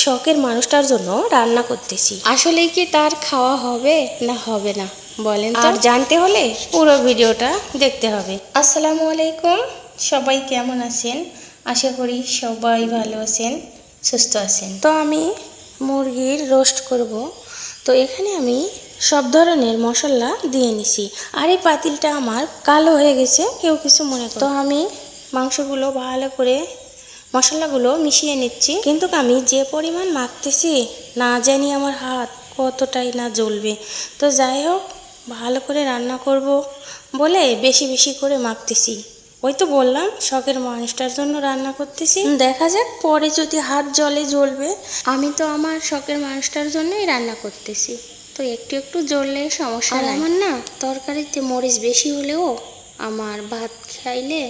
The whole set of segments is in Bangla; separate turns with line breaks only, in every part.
শখের মানুষটার জন্য রান্না করতেছি। আসলে কি তার খাওয়া হবে না হবে না বলেন তো? আর জানতে হলে পুরো ভিডিওটা দেখতে হবে। আসসালামু আলাইকুম, সবাই কেমন আছেন? আশা করি সবাই ভালো আছেন, সুস্থ আছেন। তো আমি মুরগির রোস্ট করব। তো এখানে আমি সব ধরনের মশলা দিয়ে নিছি। আর এই পাতিলটা আমার কালো হয়ে গেছে, কেউ কিছু মনে করে। তো আমি মাংসগুলো ভালো করে মশলাগুলো মিশিয়ে নিচ্ছি। কিন্তু আমি যে পরিমাণ মাখতেছি না জানি আমার হাত কতটাই না জ্বলবে। তো যাই হোক, ভালো করে রান্না করব বলে বেশি বেশি করে মাখতেছি। ওই তো বললাম শখের মানুষটার জন্য রান্না করতেছি, দেখা যাক পরে যদি হাত জ্বলে জ্বলবে। আমি তো আমার শখের মানুষটার জন্যই রান্না করতেছি, তো একটু একটু জ্বললে সমস্যা নাই। আমার না তরকারিতে মরিচ বেশি হলেও আমার ভাত খাইলে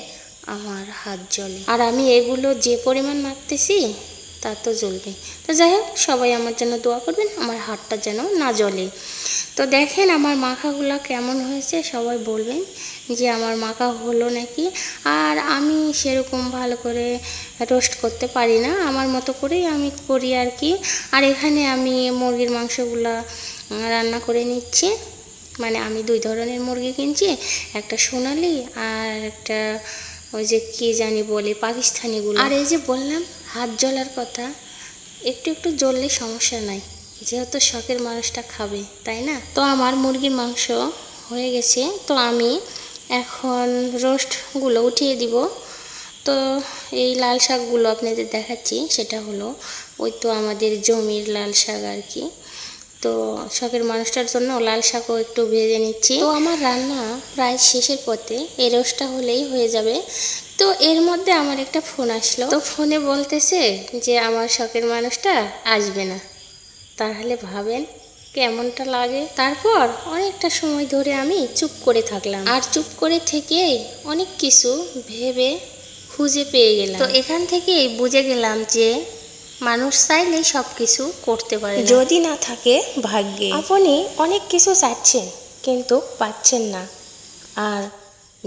আমার হাত জ্বলে। আর আমি এগুলো যে পরিমাণ মাখতেছি তা তো জ্বলবে। তো যাই হোক, সবাই আমার জন্য দোয়া করবেন, আমার হাতটা যেন না জ্বলে। তো দেখেন আমার মাখাগুলো কেমন হয়েছে, সবাই বলবেন যে আমার মাখা হলো নাকি। আর আমি সেরকম ভালো করে রোস্ট করতে পারি না, আমার মতো করেই আমি করি আর কি। আর এখানে আমি মুরগির মাংসগুলো রান্না করে নিচ্ছি। মানে আমি দুই ধরনের মুরগি কিনছি, একটা সোনালি আর একটা ওই যে কি জানি বলে পাকিস্তানিগুলো। আর এই যে বললাম হাত জ্বলার কথা, একটু একটু জ্বললে সমস্যা নাই, যেহেতু শখের মানুষটা খাবে, তাই না? তো আমার মুরগির মাংস হয়ে গেছে, তো আমি এখন রোস্টগুলো উঠিয়ে দিব। তো এই লাল শাকগুলো আপনাদের দেখাচ্ছি, সেটা হলো ওই তো আমাদের জমির লাল শাক আর কি। তো শখের মানুষটার জন্য লাল শাকও একটু ভেজে নিচ্ছি। তো আমার রান্না প্রায় শেষের পথে, এই রোস্টটা হলেই হয়ে যাবে। তো এর মধ্যে আমার একটা ফোন আসলো, তো ফোনে বলতেছে যে আমার শখের মানুষটা আসবে না। তাহলে ভাবেন কেমনটা লাগে। তারপর অনেকটা সময় ধরে আমি চুপ করে থাকলাম, আর চুপ করে থেকেই অনেক কিছু ভেবে খুঁজে পেয়ে গেলাম। তো এখান থেকেই বুঝে গেলাম যে মানুষ চাইলে সব কিছু করতে পারে, যদি না থাকে ভাগ্যে। আপনি অনেক কিছু চাচ্ছেন কিন্তু পাচ্ছেন না, আর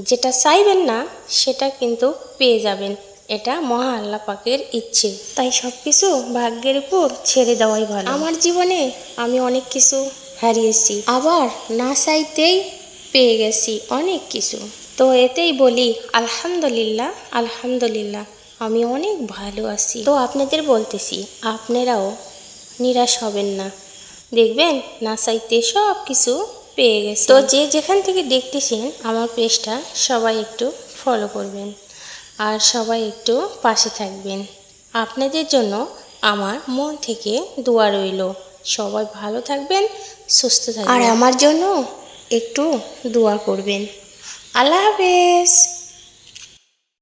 যেটা চাইবেন না সেটা কিন্তু পেয়ে যাবেন। এটা মহা আল্লাহ পাকের ইচ্ছে, তাই সব কিছু ভাগ্যের উপর ছেড়ে দেওয়াই ভালো। আমার জীবনে আমি অনেক কিছু হারিয়েছি, আবার না চাইতেই পেয়ে গেছি অনেক কিছু। তো এতেই বলি আলহামদুলিল্লাহ, আলহামদুলিল্লাহ, আমি অনেক ভালো আছি। তো আপনাদের বলতেছি, আপনারাও নিরাশ হবেন না, দেখবেন না চাইতে সব কিছু পেয়ে গেছে। তো যে যেখান থেকে দেখতেছেন আমার পেজটা, সবাই একটু ফলো করবেন আর সবাই একটু পাশে থাকবেন। আপনাদের জন্য আমার মন থেকে দোয়া রইল। সবাই ভালো থাকবেন, সুস্থ থাকবেন, আর আমার জন্য একটু দোয়া করবেন। আল্লাহ হাফেজ।